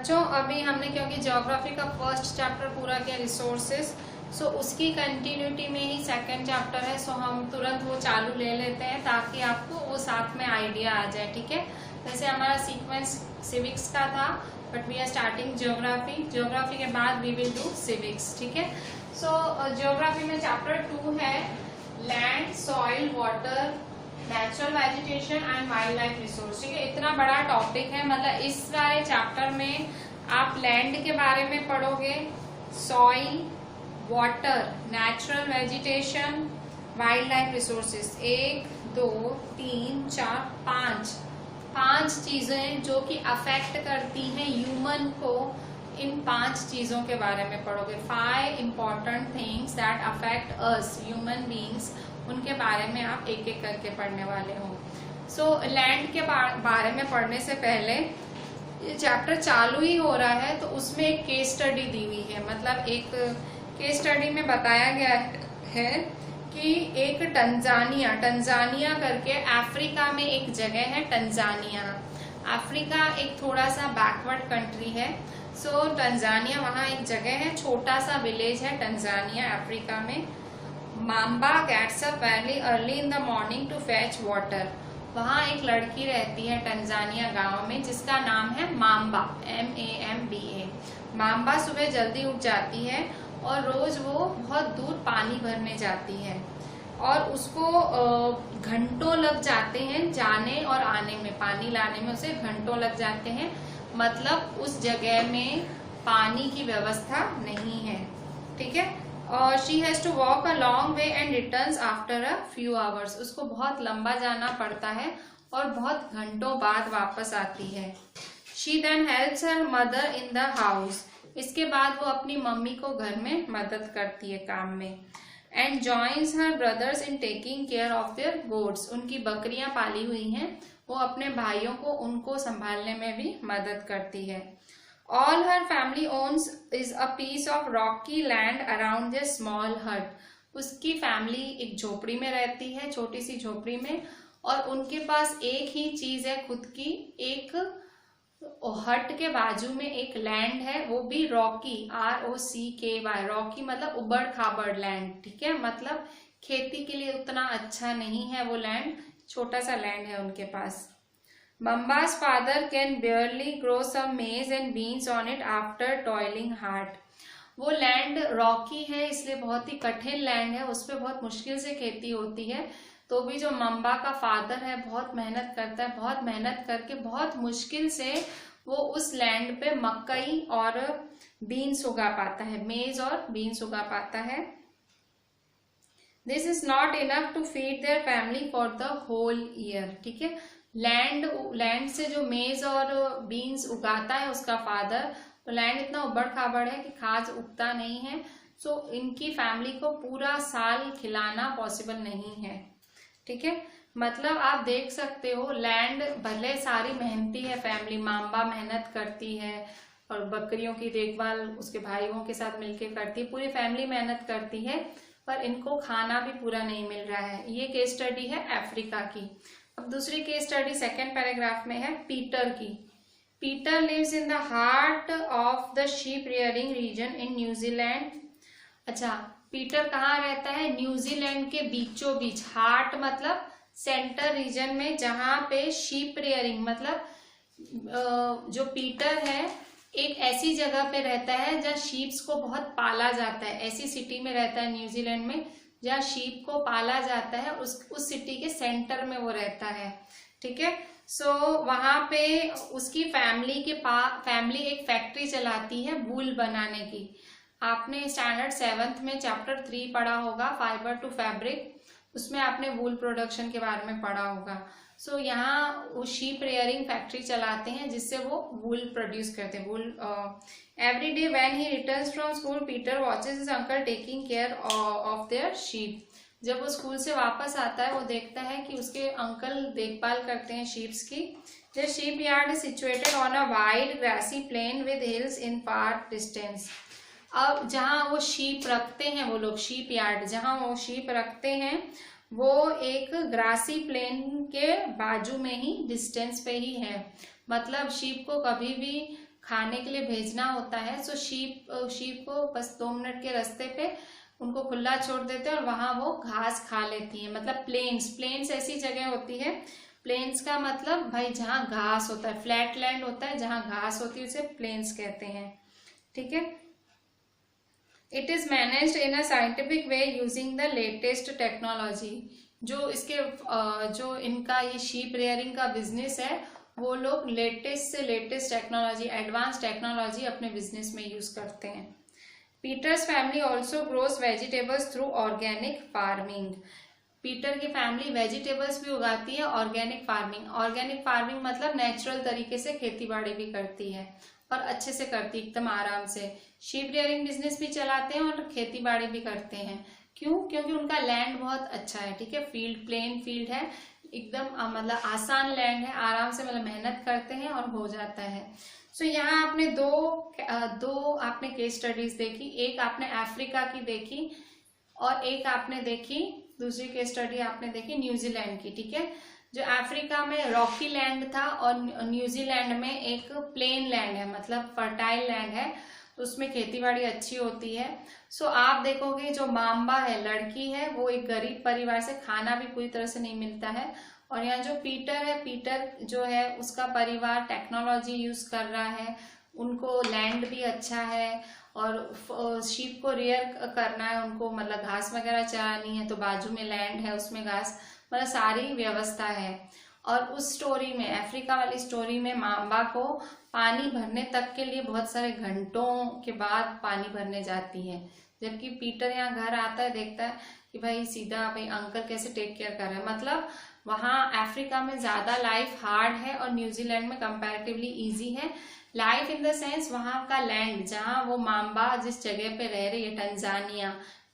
बच्चों अभी हमने क्योंकि ज्योग्राफी का फर्स्ट चैप्टर पूरा किया रिसोर्सेस, सो उसकी कंटिन्यूटी में ही सेकंड चैप्टर है। सो हम तुरंत वो चालू ले लेते हैं ताकि आपको वो साथ में आइडिया आ जाए। ठीक है, वैसे हमारा सीक्वेंस सिविक्स का था, but we are starting geography. Geography के बाद वी विल डू सिविक्स। ठीक है, सो ज्योग्राफी में चैप्टर 2 है land, soil, water, natural vegetation and wild life resource. ठीक है, इतना बड़ा टॉपिक है, मतलब इस सारे चैप्टर में आप लैंड के बारे में पढ़ोगे, soil, water, natural vegetation, wild life resources. 1 2 3 4 5 चीजें जो कि अफेक्ट करती हैं ह्यूमन को, इन 5 चीजों के बारे में पढ़ोगे। 5 important things that affect us human beings, उनके बारे में आप एक एक करके पढ़ने वाले हो। सो लैंड के बारे में पढ़ने से पहले, ये चैप्टर चालू ही हो रहा है तो उसमें एक केस स्टडी दी हुई है। मतलब एक केस स्टडी में बताया गया है कि एक टंजानिया करके अफ्रीका में एक जगह है टंजानिया। अफ्रीका एक थोड़ा सा बैकवर्ड कंट्री है। सो टंजानिया, वहाँ एक जगह है, छोटा सा विलेज है टंजानिया अफ्रीका में। Mamba gets up very early in the morning to fetch water. वहाँ एक लड़की रहती है टंजानिया गांव में जिसका नाम है माम्बा, MAMBA। माम्बा सुबह जल्दी उठ जाती है और रोज वो बहुत दूर पानी भरने जाती है और उसको घंटों लग जाते हैं जाने और आने में, पानी लाने में उसे घंटों लग जाते हैं। मतलब उस जगह में पानी की व्यवस्था नहीं है। ठीक है, और she has to walk a long way and returns after a few hours. उसको बहुत लंबा जाना पड़ता है और बहुत घंटों बाद वापस आती है। She then helps her mother in the house. इसके बाद वो अपनी मम्मी को घर में मदद करती है काम में। And joins her brothers in taking care of there goats. उनकी बकरियां पाली हुई हैं, वो अपने भाइयों को उनको संभालने में भी मदद करती है। All her family owns is a piece of rocky land around their small hut. उसकी फैमिली एक झोपड़ी में रहती है, छोटी सी झोपड़ी में, और उनके पास एक ही चीज है खुद की, एक हट के बाजू में एक लैंड है, वो भी रॉकी, ROCKY। रॉकी मतलब उबड़ खाबड़ लैंड। ठीक है, मतलब खेती के लिए उतना अच्छा नहीं है वो लैंड, छोटा सा लैंड है उनके पास। Mamba's father can barely grow some maize and beans on it after toiling hard. वो लैंड रॉकी है इसलिए बहुत ही कठिन लैंड है, उस पर बहुत मुश्किल से खेती होती है। तो भी जो मम्बा का फादर है बहुत मेहनत करता है, बहुत मेहनत करके बहुत मुश्किल से वो उस लैंड पे मकई और बीन्स उगा पाता है, मेज और बीन्स उगा पाता है। This is not enough to feed their family for the whole year. ठीक है, लैंड से जो मेज और बीन्स उगाता है उसका फादर, तो लैंड इतना उबड़ खाबड़ है कि खाद उगता नहीं है। सो इनकी फैमिली को पूरा साल खिलाना पॉसिबल नहीं है। ठीक है, मतलब आप देख सकते हो लैंड भले सारी मेहनती है फैमिली, माम्बा मेहनत करती है और बकरियों की देखभाल उसके भाइयों के साथ मिलकर करती है, पूरी फैमिली मेहनत करती है, पर इनको खाना भी पूरा नहीं मिल रहा है। ये केस स्टडी है अफ्रीका की। अब दूसरी केस स्टडी सेकेंड पैराग्राफ में है पीटर की। Peter lives in the heart of the sheep rearing region in New Zealand. अच्छा, पीटर कहाँ रहता है? न्यूजीलैंड के बीचों बीच। हार्ट मतलब सेंटर रीजन में, जहां पे शीप रियरिंग मतलब जो पीटर है एक ऐसी जगह पे रहता है जहाँ शीप्स को बहुत पाला जाता है। ऐसी सिटी में रहता है न्यूजीलैंड में जहाँ शीप को पाला जाता है, उस सिटी के सेंटर में वो रहता है। ठीक है, सो वहां पे उसकी फैमिली एक फैक्ट्री चलाती है वूल बनाने की। आपने स्टैंडर्ड 7th में चैप्टर 3 पढ़ा होगा, फाइबर टू फैब्रिक, उसमें आपने वूल प्रोडक्शन के बारे में पढ़ा होगा। सो यहाँ वो शीप रेयरिंग फैक्ट्री चलाते हैं जिससे वो वूल प्रोड्यूस करते हैं। Wool every day when he returns from school Peter watches his uncle taking care of their sheep. जब वो स्कूल से वापस आता है वो देखता है कि उसके अंकल देखभाल करते हैं शीप्स की। The sheep yard is situated on a wide grassy plain with hills in far distance. अब जहाँ वो शीप रखते हैं वो लोग, शीप यार्ड जहाँ वो शीप रखते हैं वो एक ग्रासी प्लेन के बाजू में ही, डिस्टेंस पे ही है। मतलब शीप को कभी भी खाने के लिए भेजना होता है। सो शीप को बस 2 मिनट के रास्ते पे उनको खुला छोड़ देते हैं और वहां वो घास खा लेती है। मतलब प्लेन्स ऐसी जगह होती है, प्लेन्स का मतलब भाई जहाँ घास होता है, फ्लैट लैंड होता है जहाँ घास होती है उसे प्लेन्स कहते हैं। ठीक है। It is managed in a scientific way using the latest technology. जो इसके जो इनका ये शीप रेयरिंग का बिजनेस है, वो लोग लेटेस्ट से लेटेस्ट टेक्नोलॉजी, एडवांस टेक्नोलॉजी अपने बिजनेस में यूज करते हैं। Peter's family also grows vegetables through organic farming. Peter की फैमिली वेजिटेबल्स भी उगाती है ऑर्गेनिक फार्मिंग। ऑर्गेनिक फार्मिंग मतलब नेचुरल तरीके से खेती बाड़ी भी करती है और अच्छे से करती है, एकदम आराम से। शीप रेयरिंग बिजनेस भी चलाते हैं और खेती बाड़ी भी करते हैं। क्यों? क्योंकि उनका लैंड बहुत अच्छा है। ठीक है, प्लेन फील्ड है, एकदम मतलब आसान लैंड है, आराम से मतलब मेहनत करते हैं और हो जाता है। सो यहाँ आपने दो आपने केस स्टडीज देखी, एक आपने अफ्रीका की देखी और एक आपने देखी, दूसरी केस स्टडी आपने देखी न्यूजीलैंड की। ठीक है, जो अफ्रीका में रॉकी लैंड था और न्यूजीलैंड में एक प्लेन लैंड है, मतलब फर्टाइल लैंड है, तो उसमें खेतीबाड़ी अच्छी होती है। सो आप देखोगे जो माम्बा है, लड़की है, वो एक गरीब परिवार से, खाना भी पूरी तरह से नहीं मिलता है। और यहाँ जो पीटर है, पीटर जो है उसका परिवार टेक्नोलॉजी यूज कर रहा है, उनको लैंड भी अच्छा है और शीप को रेयर करना है उनको, मतलब घास वगैरह चरानी है तो बाजू में लैंड है, उसमें घास, मतलब सारी व्यवस्था है। और उस स्टोरी में, अफ्रीका वाली स्टोरी में, माम्बा को पानी भरने तक के लिए बहुत सारे घंटों के बाद पानी भरने जाती है, जबकि पीटर यहाँ घर आता है, देखता है कि भाई सीधा भाई अंकल कैसे टेक केयर कर रहे हैं। मतलब वहाँ अफ्रीका में ज्यादा लाइफ हार्ड है और न्यूजीलैंड में कंपैरेटिवली इजी है। लाइफ इन द सेंस वहाँ का लैंड, जहाँ वो माम्बा जिस जगह पे रह रही है,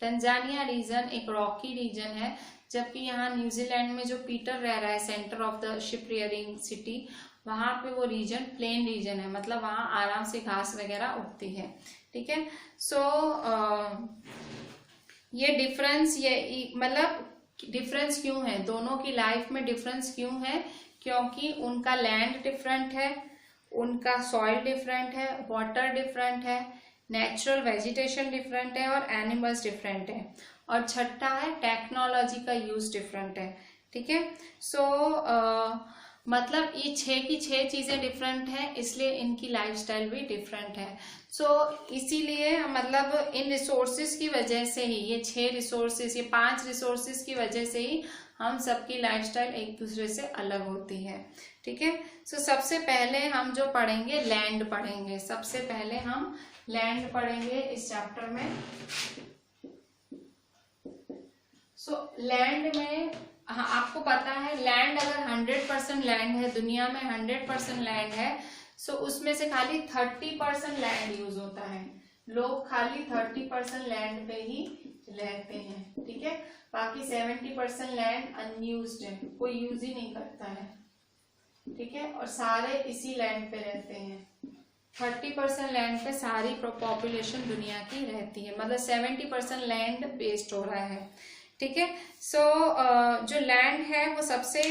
टंजानिया रीजन एक रॉकी रीजन है, जबकि यहाँ न्यूजीलैंड में जो पीटर रह रहा है, centre of the ship rearing city, वहां पे वो रीजन प्लेन रीजन है, मतलब वहां आराम से घास वगैरह उगती है। ठीक है। सो ये डिफरेंस, ये मतलब डिफरेंस क्यों है, दोनों की लाइफ में डिफरेंस क्यों है? क्योंकि उनका लैंड डिफरेंट है, उनका सॉइल डिफरेंट है, वाटर डिफरेंट है, नेचुरल वेजिटेशन डिफरेंट है और एनिमल्स डिफरेंट है। और छठा है टेक्नोलॉजी का यूज डिफरेंट है। ठीक है। सो मतलब ये 6 की 6 चीजें डिफरेंट हैं, इसलिए इनकी लाइफस्टाइल भी डिफरेंट है। सो इसीलिए मतलब इन रिसोर्सेज की वजह से ही, ये 6 रिसोर्सेज, ये 5 रिसोर्सेज की वजह से ही हम सबकी लाइफस्टाइल एक दूसरे से अलग होती है। ठीक है। सो सबसे पहले हम जो पढ़ेंगे, लैंड पढ़ेंगे। सबसे पहले हम लैंड पढ़ेंगे इस चैप्टर में। सो लैंड में, हाँ आपको पता है लैंड अगर 100% लैंड है, दुनिया में 100% लैंड है, सो उसमें से खाली 30% लैंड यूज होता है। लोग खाली 30% लैंड पे ही रहते हैं। ठीक है, बाकी 70% लैंड अनयूज्ड है, कोई यूज ही नहीं करता है। ठीक है, और सारे इसी लैंड पे रहते हैं। 30% लैंड पे सारी पॉपुलेशन दुनिया की रहती है, मतलब 70% लैंड बेस्ड हो रहा है। ठीक है। सो जो लैंड है वो सबसे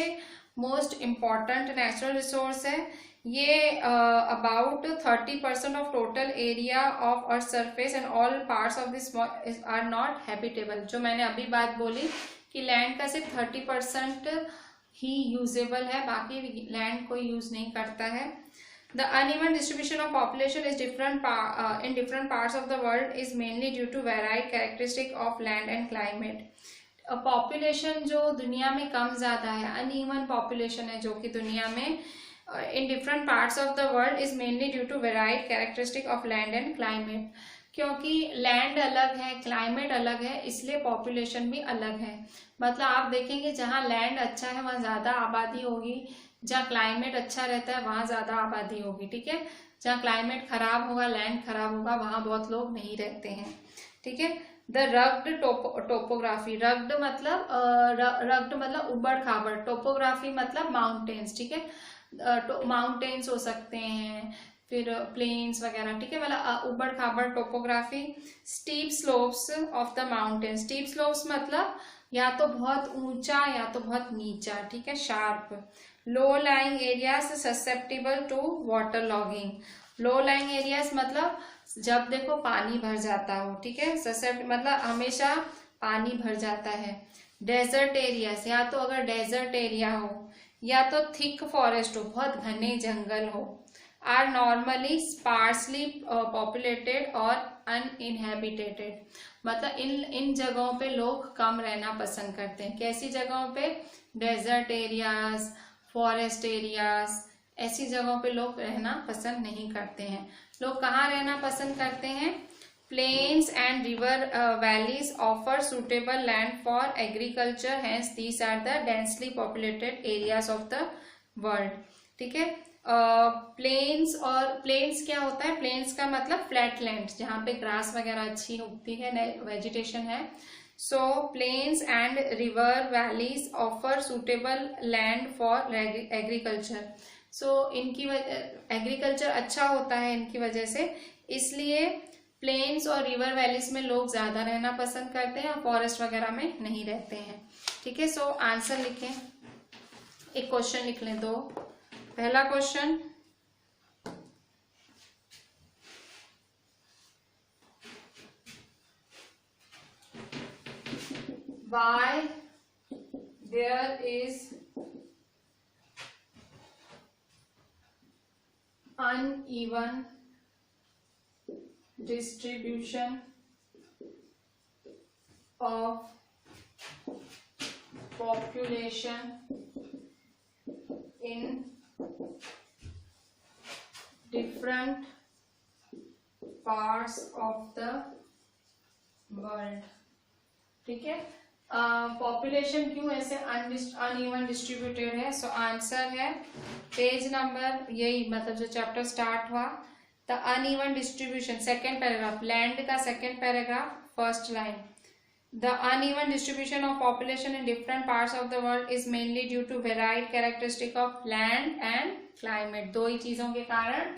मोस्ट इम्पॉर्टेंट नेचुरल रिसोर्स है। ये about 30% of total area of earth surface and all parts of this are not habitable. जो मैंने अभी बात बोली कि लैंड का सिर्फ 30% ही यूजेबल है, बाकी लैंड कोई यूज नहीं करता है। The uneven distribution of population is in different parts of the world is mainly due to varied characteristic of land and climate. Population जो दुनिया में कम ज्यादा है, अनइवन पॉपुलेशन है जो कि दुनिया में in different parts of the world is mainly due to varied characteristic of land and climate. क्योंकि लैंड अलग है, क्लाइमेट अलग है, इसलिए पॉपुलेशन भी अलग है। मतलब आप देखेंगे जहाँ लैंड अच्छा है वहाँ ज्यादा आबादी होगी, जहाँ क्लाइमेट अच्छा रहता है वहाँ ज्यादा आबादी होगी। ठीक है, जहाँ क्लाइमेट खराब होगा, लैंड खराब होगा, वहाँ बहुत लोग नहीं रहते हैं। ठीक है। द रग्ड टोपोग्राफी, रग्ड मतलब उबड़ खाबड़, टोपोग्राफी मतलब माउंटेन्स। ठीक है, माउंटेन्स हो सकते हैं, फिर प्लेन्स वगैरह। ठीक है, मतलब उबड़ खाबड़ topography. Steep slopes of the mountain, steep slopes मतलब या तो बहुत ऊंचा या तो बहुत नीचा। ठीक है, sharp. Low lying areas susceptible to water logging, low lying areas मतलब जब देखो पानी भर जाता हो, ठीक है, ससेप्ट मतलब हमेशा पानी भर जाता है। डेजर्ट एरियाज, या तो अगर डेजर्ट एरिया हो या तो थिक फॉरेस्ट हो, बहुत घने जंगल हो, आर नॉर्मली स्पार्सली पॉपुलेटेड और अनइनहेबिटेटेड, मतलब इन जगहों पे लोग कम रहना पसंद करते हैं। कैसी जगहों पे? डेजर्ट एरियाज, फॉरेस्ट एरियाज, ऐसी जगहों पे लोग रहना पसंद नहीं करते हैं। लोग कहाँ रहना पसंद करते हैं? Plains and river valleys offer suitable land for agriculture, hence these are the densely populated areas of the world, ठीक है। प्लेन्स और प्लेन्स क्या होता है? प्लेन्स का मतलब फ्लैट लैंड, जहाँ पे ग्रास वगैरह अच्छी उगती है, वेजिटेशन है। So plains and river valleys offer suitable land for agriculture. So इनकी एग्रीकल्चर अच्छा होता है इनकी वजह से, इसलिए प्लेन्स और रिवर वैलीज में लोग ज्यादा रहना पसंद करते हैं और फॉरेस्ट वगैरह में नहीं रहते हैं, ठीक है। सो आंसर लिखें, एक क्वेश्चन लिख लें दो। पहला question, why there is uneven distribution of population in different parts of the world, ठीक है। पॉपुलेशन क्यों ऐसे अनइवन डिस्ट्रीब्यूटेड है? सो आंसर है पेज नंबर, यही मतलब जो चैप्टर स्टार्ट हुआ, the uneven distribution, second paragraph, land का second paragraph, first line. The uneven distribution of population in different parts of the world is mainly due to varied characteristic of land and climate. दो ही चीजों के कारण,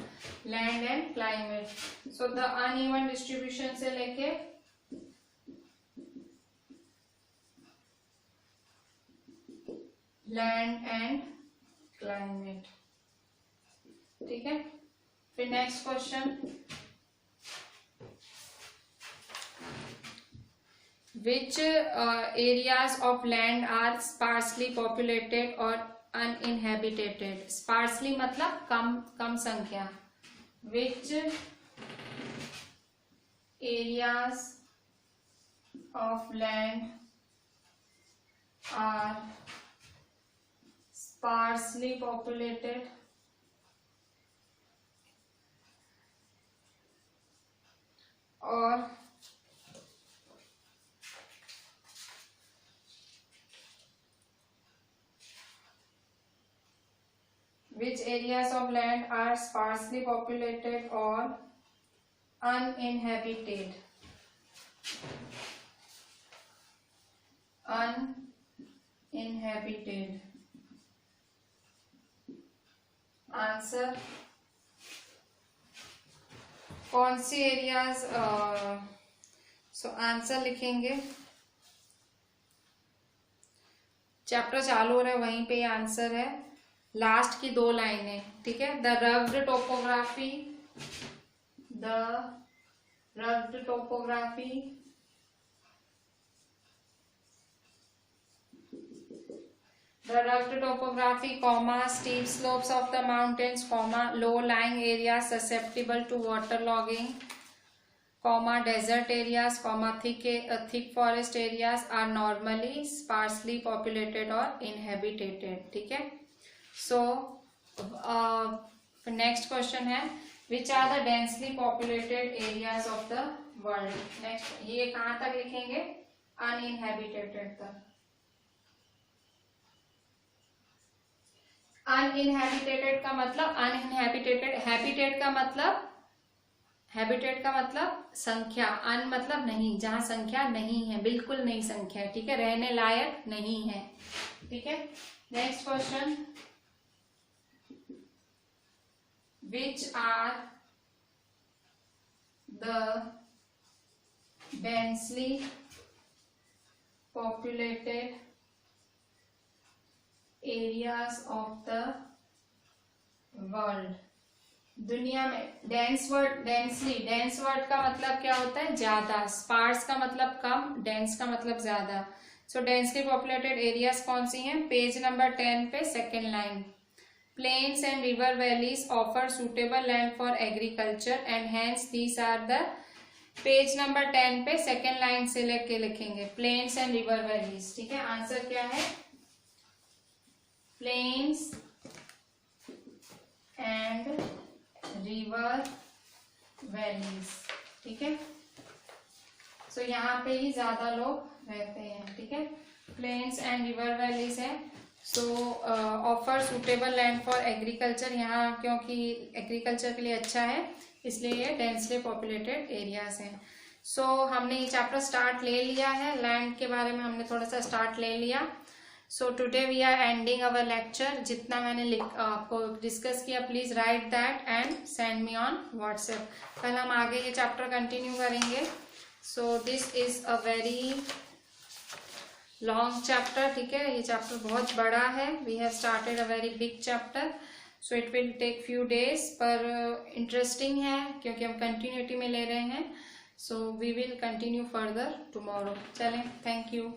land and climate. So the uneven distribution से लेके land and climate, ठीक है। फिर next question, which areas of land are sparsely populated or uninhabited? sparsely मतलब कम संख्या। which areas of land are sparsely populated or which areas of land are sparsely populated or uninhabited? Uninhabited. Answer, कौन सी areas? So answer लिखेंगे, chapter चालू हो रहा है वहीं पे आंसर है, लास्ट की दो लाइनें, ठीक है। The rugged topography, the rugged topography comma steep slopes of the mountains, comma low lying areas susceptible to waterlogging, comma desert areas, comma thick forest areas are normally sparsely populated or inhabited, ठीक है। सो next question है, which are the densely populated areas of the world? Next, ये कहाँ तक लिखेंगे? अनइनहेबिटेटेड तक। अनइनहेबिटेटेड का मतलब अनइनहेबिटेटेड, हैबिटेट का मतलब संख्या, अन मतलब नहीं, जहां संख्या नहीं है, बिल्कुल नहीं संख्या, ठीक है, रहने लायक नहीं है, ठीक है। Next question, which are the densely populated areas of the world? दुनिया में dense word, densely, dense word का मतलब क्या होता है? ज्यादा। स्पार्स का मतलब कम, डेंस का मतलब ज्यादा। सो डेंसली पॉपुलेटेड एरियाज कौन सी हैं? पेज नंबर 10 पे second line. Plains and river valleys offer suitable land for agriculture and hence these are the, page number 10 पे सेकेंड लाइन से लेके लिखेंगे प्लेन्स एंड रिवर वैलीज। ठीक है, आंसर क्या है? Plains and river valleys. ठीक है, सो यहाँ पे ही ज्यादा लोग रहते हैं। ठीक है, प्लेन्स एंड रिवर वैलीज है। सो offer suitable land for agriculture, यहाँ क्योंकि एग्रीकल्चर के लिए अच्छा है इसलिए ये डेंसली पॉपुलेटेड एरियाज हैं। सो हमने ये चैप्टर स्टार्ट ले लिया है, लैंड के बारे में हमने थोड़ा सा स्टार्ट ले लिया। So today we are ending our lecture. जितना मैंने आपको डिस्कस किया please write that and send me on WhatsApp. कल हम आगे ये चैप्टर कंटिन्यू करेंगे। So this is a very long chapter. ठीक है, ये चैप्टर बहुत बड़ा है। We have started a very big chapter, so it will take few days, पर इंटरेस्टिंग है क्योंकि हम कंटिन्यूटी में ले रहे हैं। So we will continue further tomorrow. चलें, थैंक यू।